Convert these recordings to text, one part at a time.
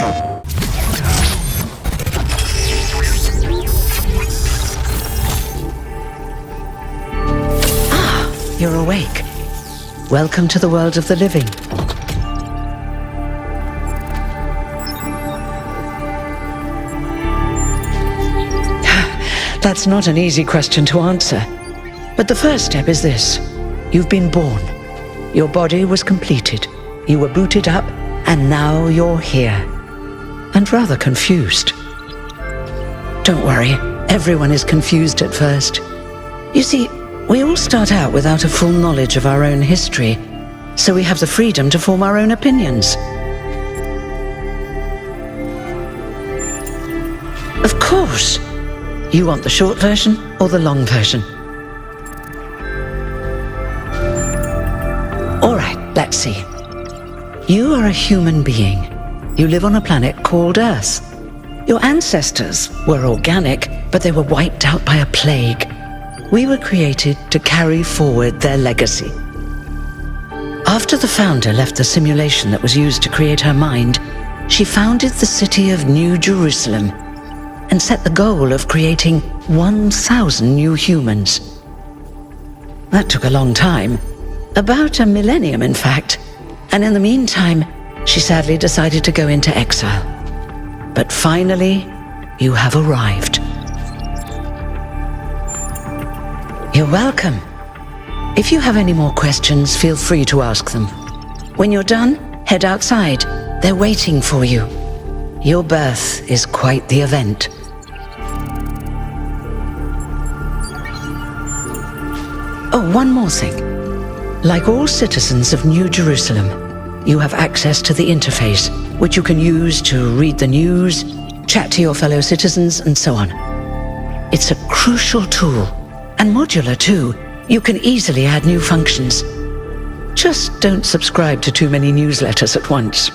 You're awake. Welcome to the world of the living. That's not an easy question to answer. But the first step is this. You've been born. Your body was completed. You were booted up, and now you're here. And rather confused. Don't worry, everyone is confused at first. You see, we all start out without a full knowledge of our own history, so we have the freedom to form our own opinions. Of course! You want the short version or the long version? All right, let's see. You are a human being. You live on a planet called Earth. Your ancestors were organic, but they were wiped out by a plague. We were created to carry forward their legacy. After the founder left the simulation that was used to create her mind, she founded the city of New Jerusalem and set the goal of creating 1,000 new humans. That took a long time, about a millennium in fact, and in the meantime, she sadly decided to go into exile. But finally, you have arrived. You're welcome. If you have any more questions, feel free to ask them. When you're done, head outside. They're waiting for you. Your birth is quite the event. Oh, one more thing. Like all citizens of New Jerusalem, you have access to the interface, which you can use to read the news, chat to your fellow citizens, and so on. It's a crucial tool. And modular, too. You can easily add new functions. Just don't subscribe to too many newsletters at once.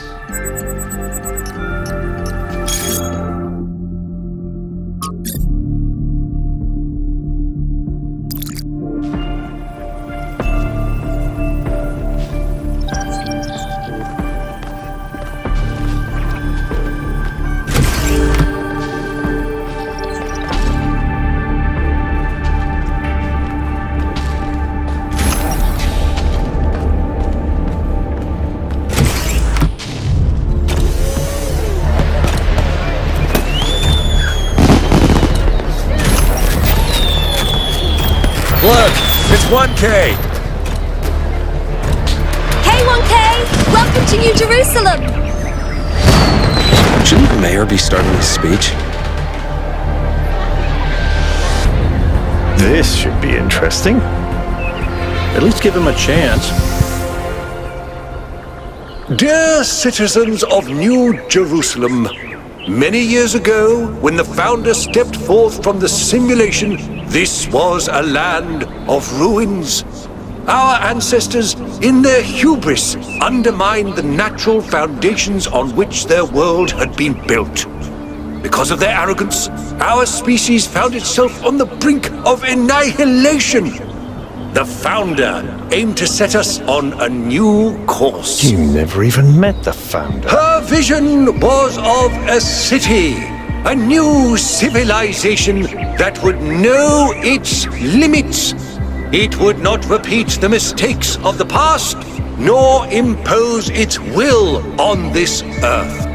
Look, it's 1K! Hey 1K! Welcome to New Jerusalem! Shouldn't the mayor be starting his speech? This should be interesting. At least give him a chance. Dear citizens of New Jerusalem, many years ago, when the founder stepped forth from the simulation, this was a land of ruins. Our ancestors, in their hubris, undermined the natural foundations on which their world had been built. Because of their arrogance, our species found itself on the brink of annihilation. The founder aimed to set us on a new course. You never even met the founder. Her vision was of a city, a new civilization that would know its limits. It would not repeat the mistakes of the past, nor impose its will on this earth.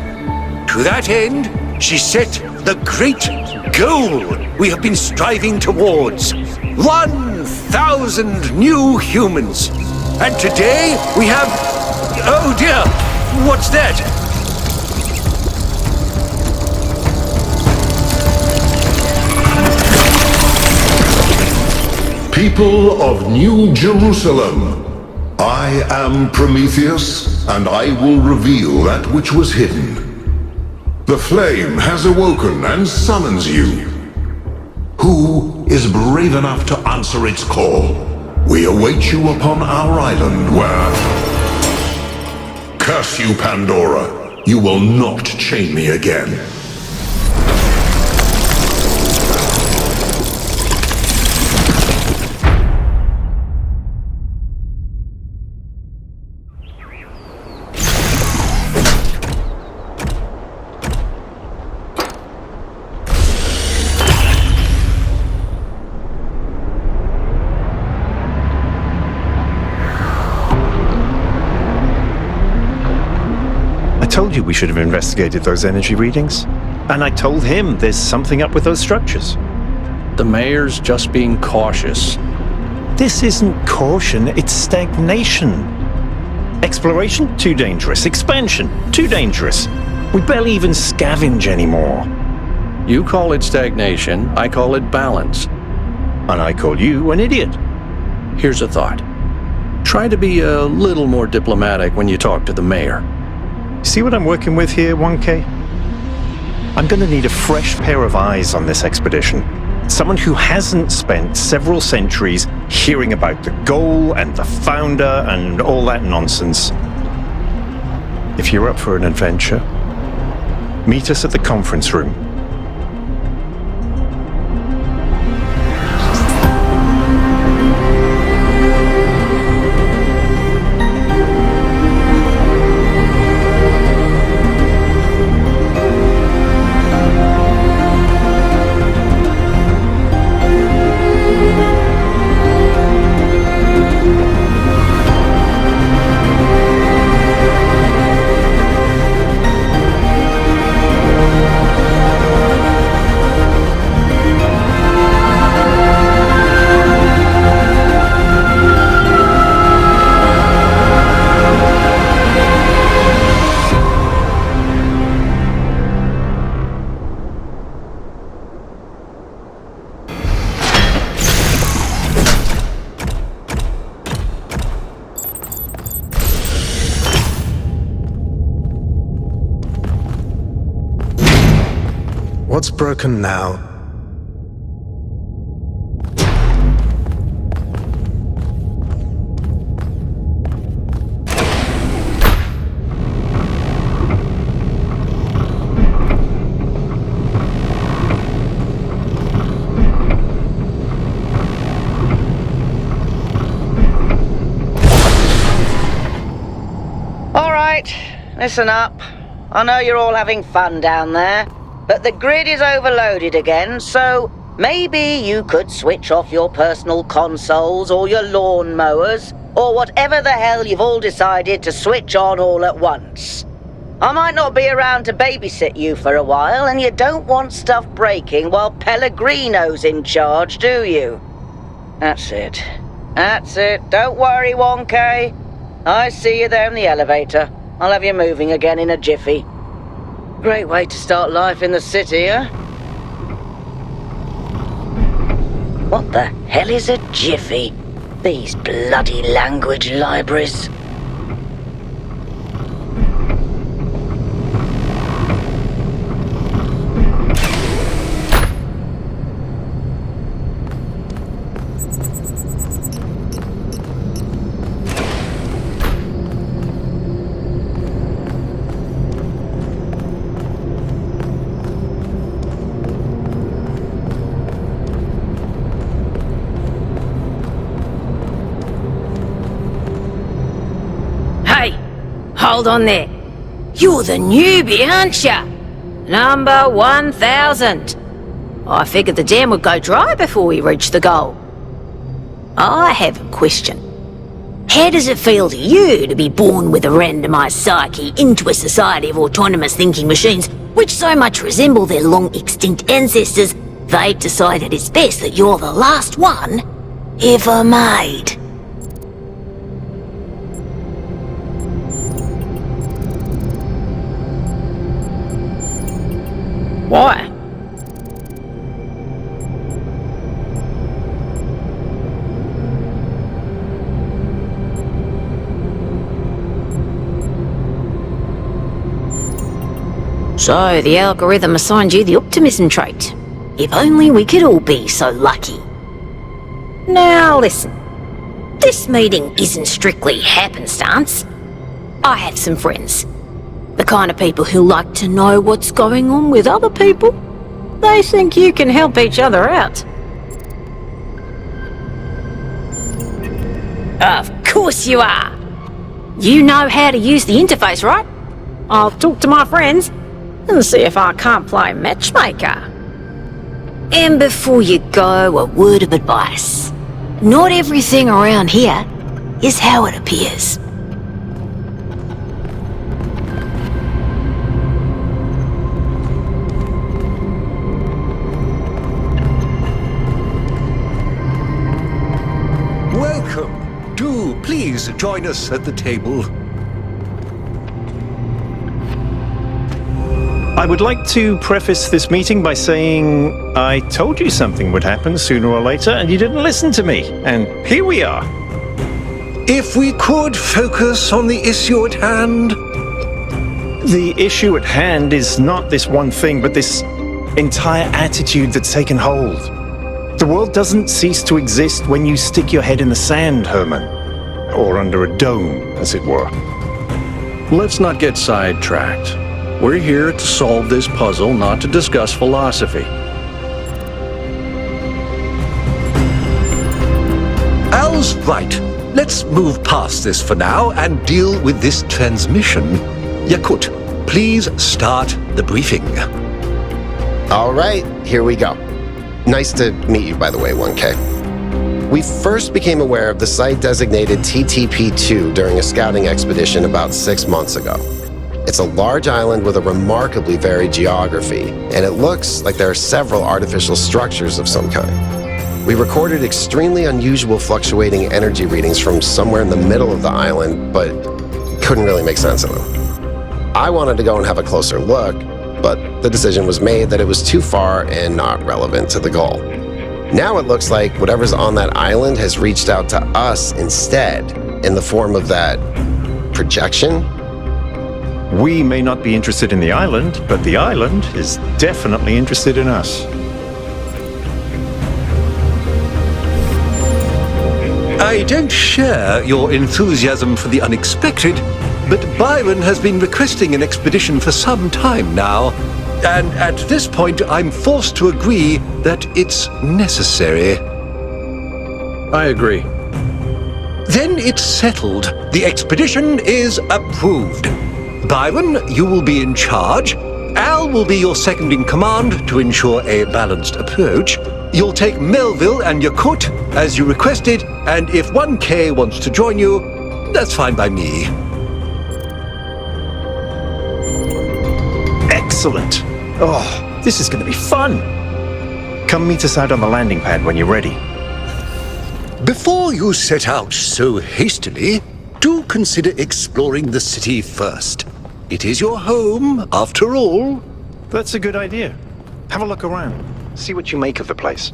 To that end, she set the great goal we have been striving towards. 1,000 new humans. And today we have... Oh dear! What's that? People of New Jerusalem, I am Prometheus, and I will reveal that which was hidden. The flame has awoken and summons you. Who is brave enough to answer its call? We await you upon our island where... Curse you, Pandora. You will not chain me again. told you we should have investigated those energy readings. And I told him there's something up with those structures. The mayor's just being cautious. This isn't caution, it's stagnation. Exploration? Too dangerous. Expansion? Too dangerous. We barely even scavenge anymore. You call it stagnation, I call it balance. And I call you an idiot. Here's a thought. Try to be a little more diplomatic when you talk to the mayor. See what I'm working with here, 1K? I'm gonna need a fresh pair of eyes on this expedition. Someone who hasn't spent several centuries hearing about the goal and the founder and all that nonsense. If you're up for an adventure, meet us at the conference room. What's broken now? All right, listen up. I know you're all having fun down there, but the grid is overloaded again, so maybe you could switch off your personal consoles or your lawn mowers, or whatever the hell you've all decided to switch on all at once. I might not be around to babysit you for a while, and you don't want stuff breaking while Pellegrino's in charge, do you? That's it. That's it. Don't worry, 1K. I see you there in the elevator. I'll have you moving again in a jiffy. Great way to start life in the city, huh? What the hell is a jiffy? These bloody language libraries. Hold on there. You're the newbie, aren't ya? Number 1000. I figured the dam would go dry before we reach the goal. I have a question. How does it feel to you to be born with a randomized psyche into a society of autonomous thinking machines which so much resemble their long-extinct ancestors, they've decided it's best that you're the last one ever made? Why? So, the algorithm assigned you the optimism trait. If only we could all be so lucky. Now listen, this meeting isn't strictly happenstance. I have some friends. The kind of people who like to know what's going on with other people. They think you can help each other out. Of course you are. You know how to use the interface, right? I'll talk to my friends and see if I can't play matchmaker. And before you go, a word of advice. Not everything around here is how it appears. Please join us at the table. I would like to preface this meeting by saying I told you something would happen sooner or later, and you didn't listen to me. And here we are. If we could focus on the issue at hand. The issue at hand is not this one thing, but this entire attitude that's taken hold. The world doesn't cease to exist when you stick your head in the sand, Herman. Or under a dome, as it were. Let's not get sidetracked. We're here to solve this puzzle, not to discuss philosophy. Al's right. Let's move past this for now and deal with this transmission. Yakut, please start the briefing. All right, here we go. Nice to meet you, by the way, 1K. We first became aware of the site designated TTP-2 during a scouting expedition about 6 months ago. It's a large island with a remarkably varied geography, and it looks like there are several artificial structures of some kind. We recorded extremely unusual fluctuating energy readings from somewhere in the middle of the island, but couldn't really make sense of them. I wanted to go and have a closer look, but the decision was made that it was too far and not relevant to the goal. Now it looks like whatever's on that island has reached out to us instead, in the form of that projection. We may not be interested in the island, but the island is definitely interested in us. I don't share your enthusiasm for the unexpected, but Byron has been requesting an expedition for some time now, and at this point I'm forced to agree that it's necessary. I agree. Then it's settled. The expedition is approved. Byron, you will be in charge. Al will be your second in command to ensure a balanced approach. You'll take Melville and Yakut as you requested, and if 1K wants to join you, that's fine by me. Excellent. Oh, this is going to be fun. Come meet us out on the landing pad when you're ready. Before you set out so hastily, do consider exploring the city first. It is your home, after all. That's a good idea. Have a look around. See what you make of the place.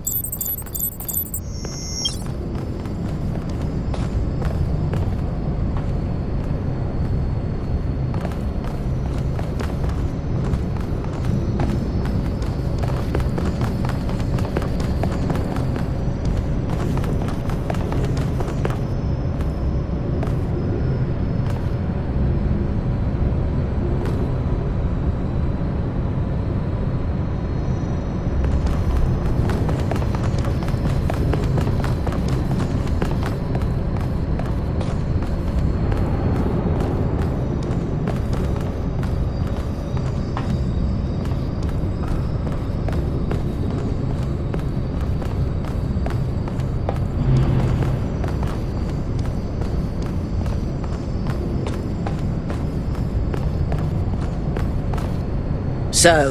So,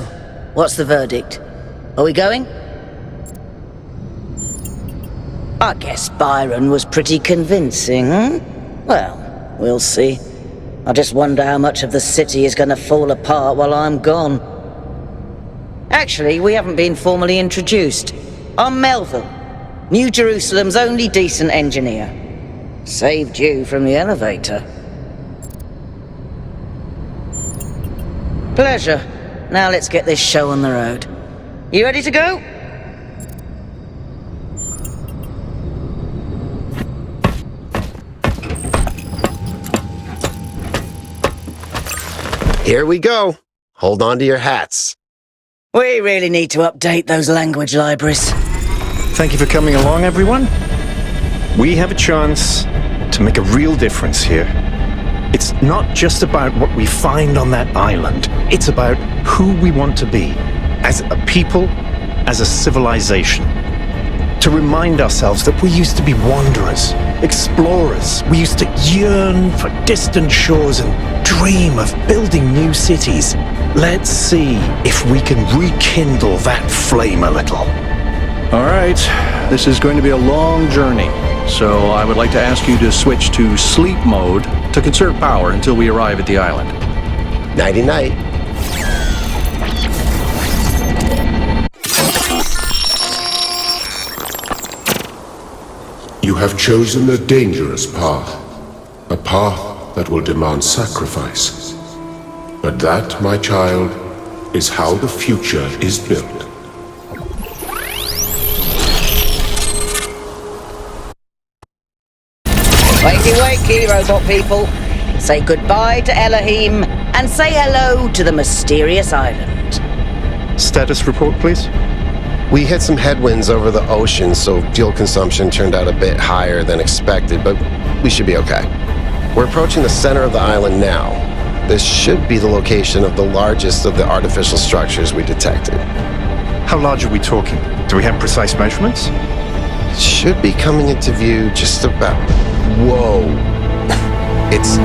what's the verdict? Are we going? I guess Byron was pretty convincing, huh? Well, we'll see. I just wonder how much of the city is going to fall apart while I'm gone. Actually, we haven't been formally introduced. I'm Melville, New Jerusalem's only decent engineer. Saved you from the elevator. Pleasure. Now let's get this show on the road. You ready to go? Here we go. Hold on to your hats. We really need to update those language libraries. Thank you for coming along, everyone. We have a chance to make a real difference here. It's not just about what we find on that island. It's about who we want to be, as a people, as a civilization. To remind ourselves that we used to be wanderers, explorers. We used to yearn for distant shores and dream of building new cities. Let's see if we can rekindle that flame a little. All right, this is going to be a long journey. so I would like to ask you to switch to sleep mode to conserve power until we arrive at the island. Nighty-night. You have chosen a dangerous path. A path that will demand sacrifice. But that, my child, is how the future is built. Wakey, wakey, robot people. Say goodbye to Elohim and say hello to the mysterious island. Status report, please. We hit some headwinds over the ocean, so fuel consumption turned out a bit higher than expected, but we should be okay. We're approaching the center of the island now. This should be the location of the largest of the artificial structures we detected. How large are we talking? Do we have precise measurements? Should be coming into view just about... Whoa. It's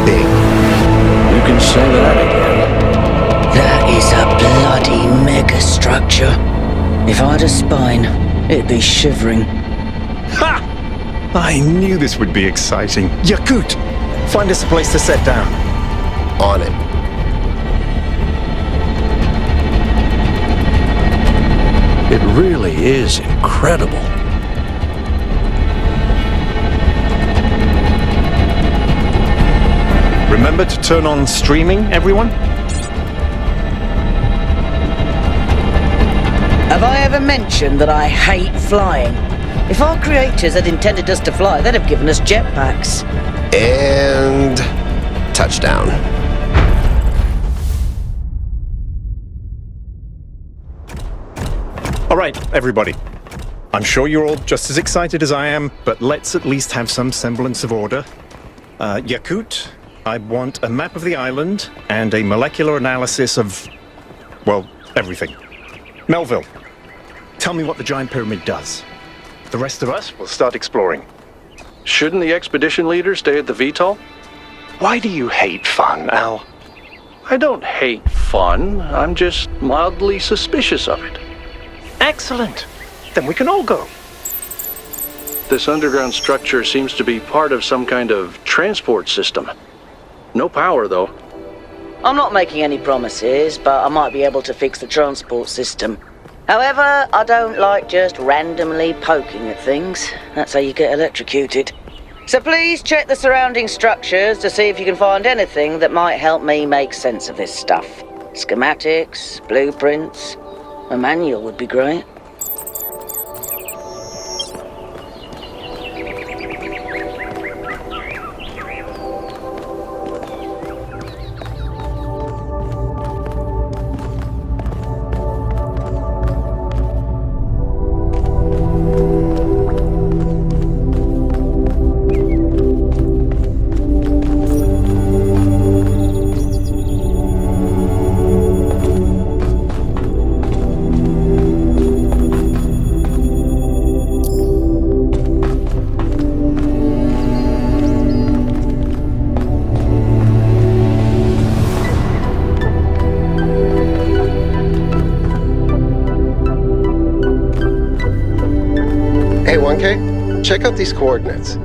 big. You can say that again. That is a bloody megastructure. If I had a spine, it'd be shivering. Ha! I knew this would be exciting. Yakut! Find us a place to set down. On it. It really is incredible. Remember to turn on streaming, everyone? Have I ever mentioned that I hate flying? If our creators had intended us to fly, they'd have given us jetpacks. And... touchdown. All right, everybody. I'm sure you're all just as excited as I am, but let's at least have some semblance of order. Yakut, I want a map of the island and a molecular analysis of, well, everything. Melville, tell me what the giant pyramid does. The rest of us will start exploring. Shouldn't the expedition leader stay at the VTOL? Why do you hate fun, Al? I don't hate fun. I'm just mildly suspicious of it. Excellent. Then we can all go. This underground structure seems to be part of some kind of transport system. No power, though. I'm not making any promises, but I might be able to fix the transport system. However, I don't like just randomly poking at things. That's how you get electrocuted. So please check the surrounding structures to see if you can find anything that might help me make sense of this stuff. Schematics, blueprints, a manual would be great. Hey, 1K, check out these coordinates.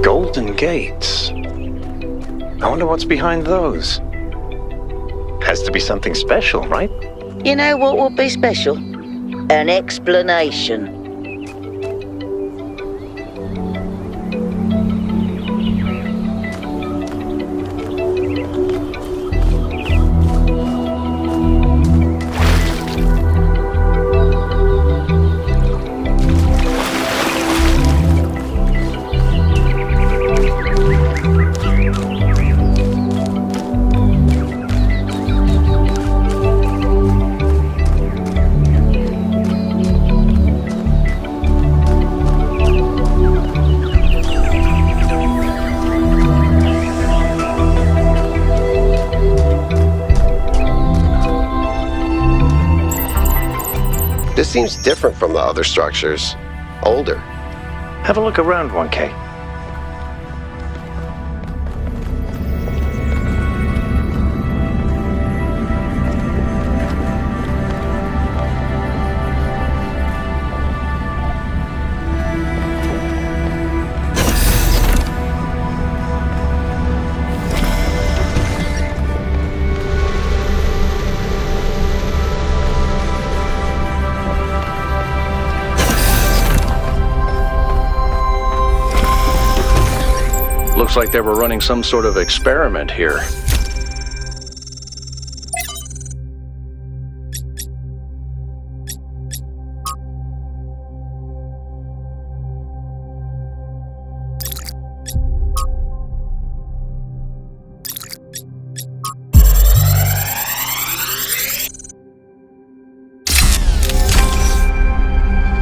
Golden gates. I wonder what's behind those. Has to be something special, right? You know what would be special? An explanation. seems different from the other structures. Older. Have a look around, 1K. Looks like they were running some sort of experiment here.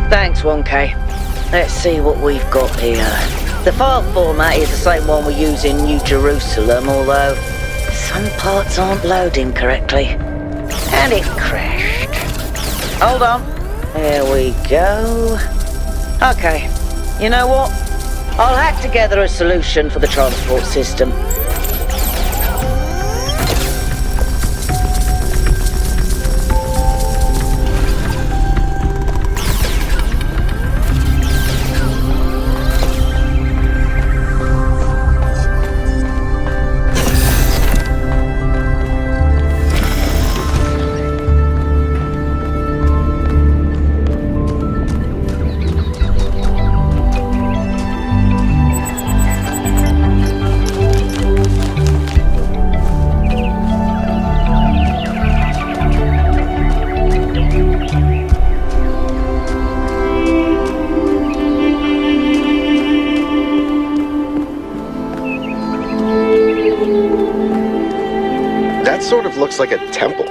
Thanks, 1K. Let's see what we've got here. The file format is the same one we use in New Jerusalem, although some parts aren't loading correctly. And it crashed. Hold on. There we go. Okay. You know what? I'll hack together a solution for the transport system. That sort of looks like a temple.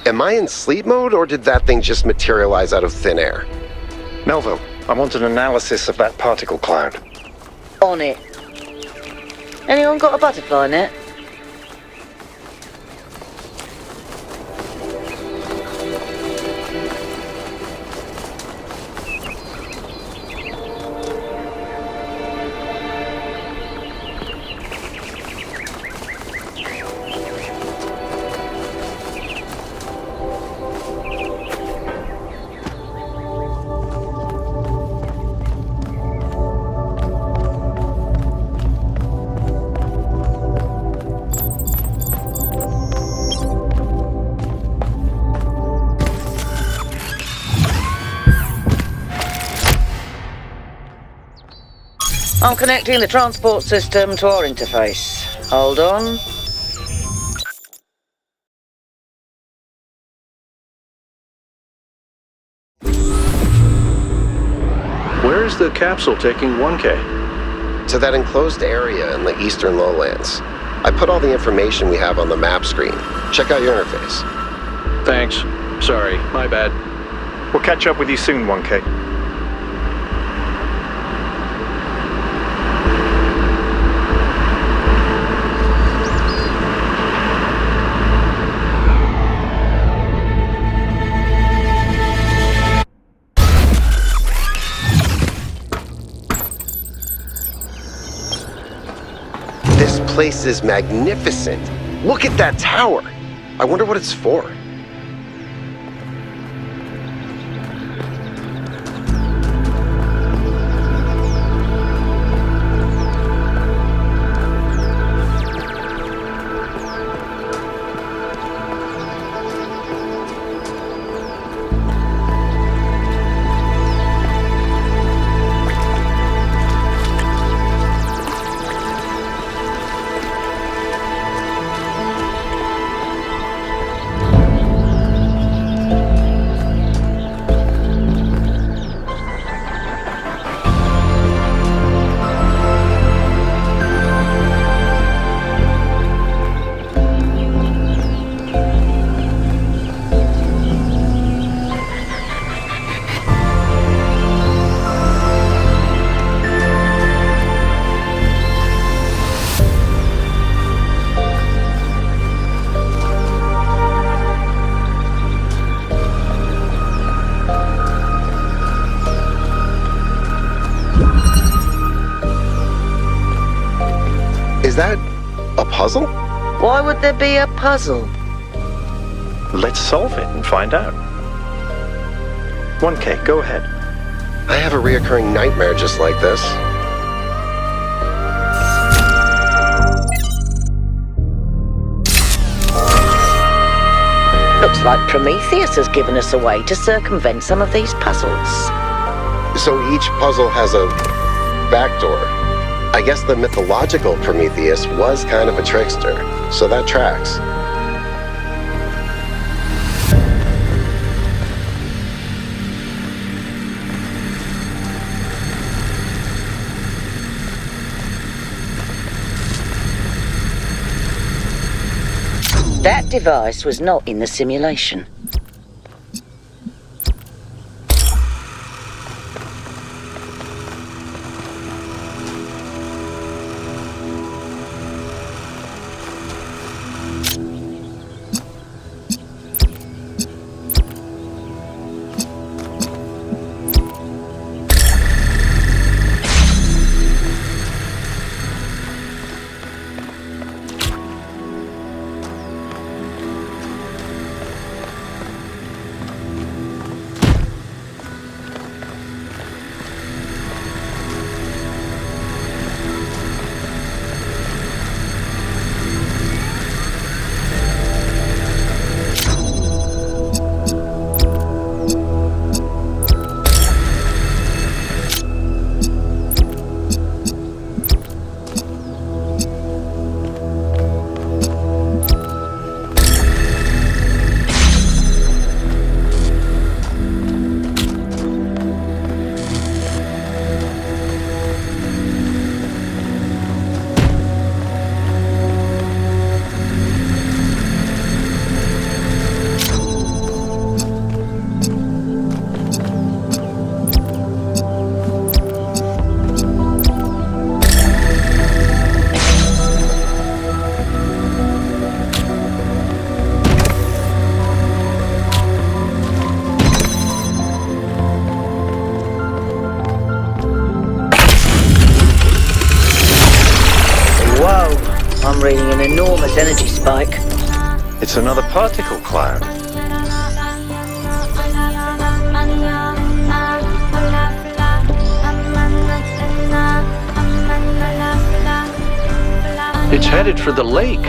Am I in sleep mode, or did that thing just materialize out of thin air? Melville, I want an analysis of that particle cloud. On it. Anyone got a butterfly net? I'm connecting the transport system to our interface. Hold on. Where is the capsule taking 1K? To that enclosed area in the eastern lowlands. I put all the information we have on the map screen. Check out your interface. Thanks. Sorry, my bad. We'll catch up with you soon, 1K. This place is magnificent. Look at that tower. I wonder what it's for. Is that a puzzle? Why would there be a puzzle? Let's solve it and find out. 1K, go ahead. I have a reoccurring nightmare just like this. Looks like Prometheus has given us a way to circumvent some of these puzzles. So each puzzle has a backdoor. I guess the mythological Prometheus was kind of a trickster, so that tracks. That device was not in the simulation. I'm reading an enormous energy spike. It's another particle cloud. It's headed for the lake.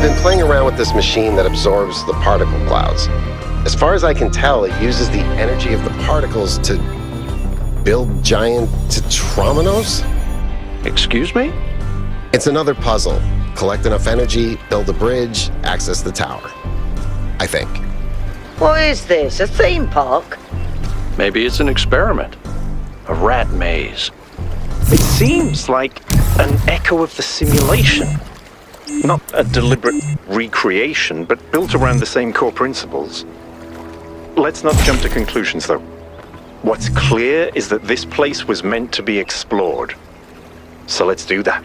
been playing around with this machine that absorbs the particle clouds. As far as I can tell, it uses the energy of the particles to build giant tetrominos? Excuse me? It's another puzzle. Collect enough energy, build a bridge, access the tower. I think. What is this, a theme park? Maybe it's an experiment. A rat maze. It seems like an echo of the simulation. Not a deliberate recreation, but built around the same core principles. Let's not jump to conclusions, though. What's clear is that this place was meant to be explored. So let's do that.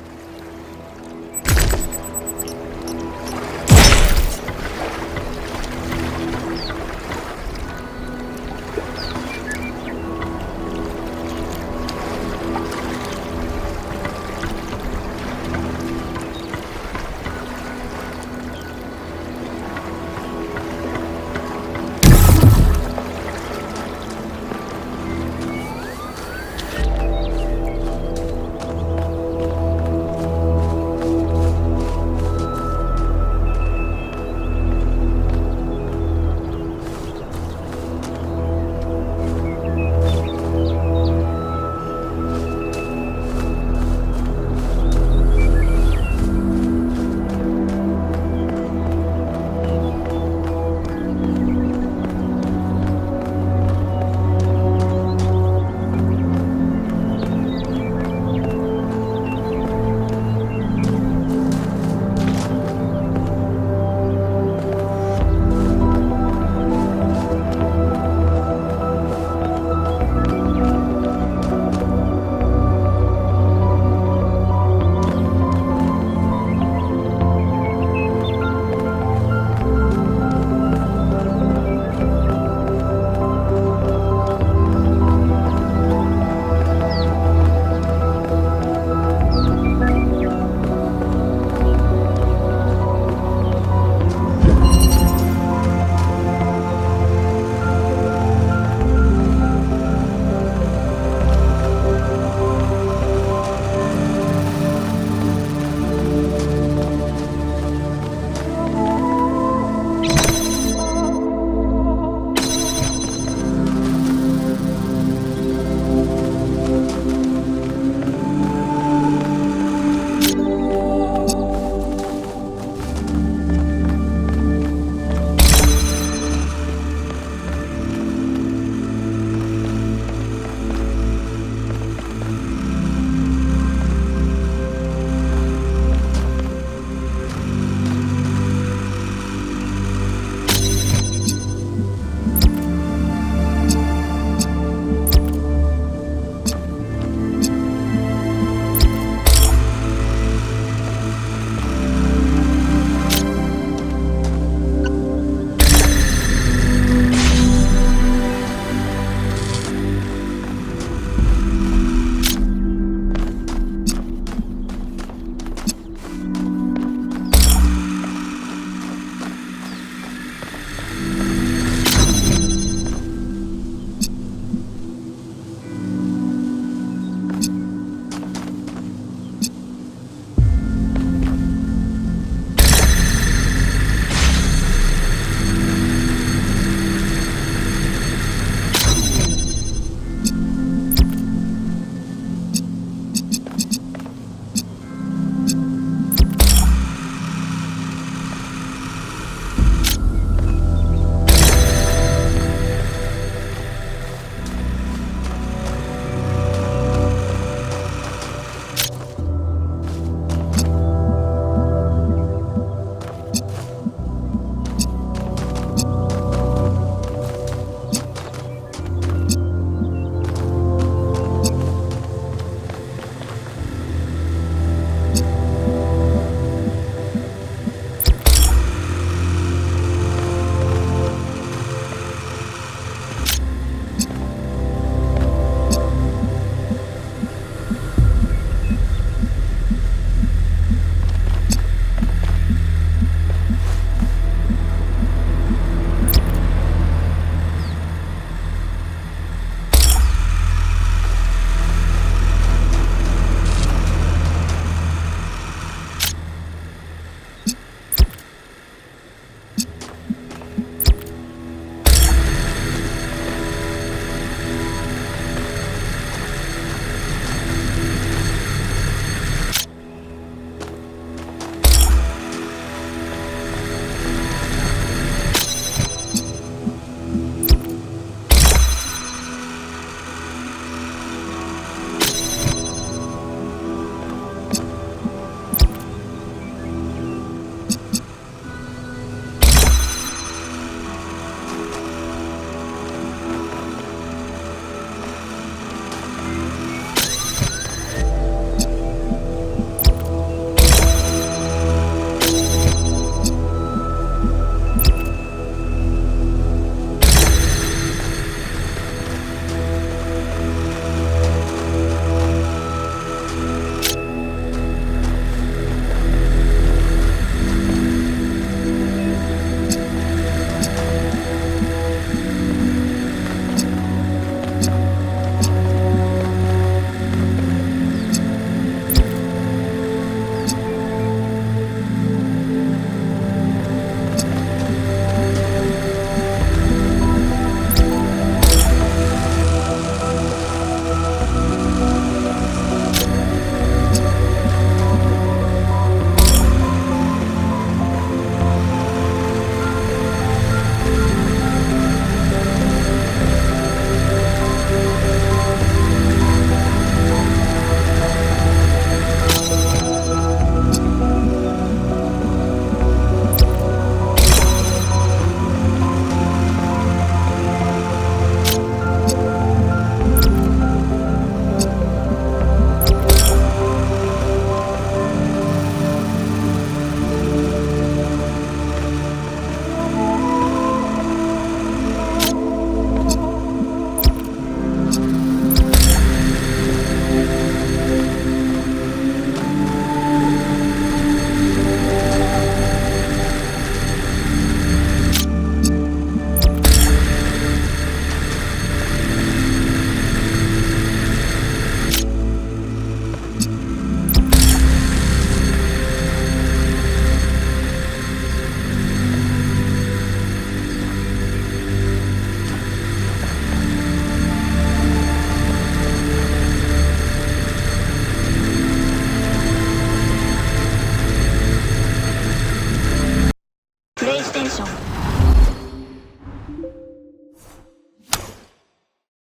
ステーション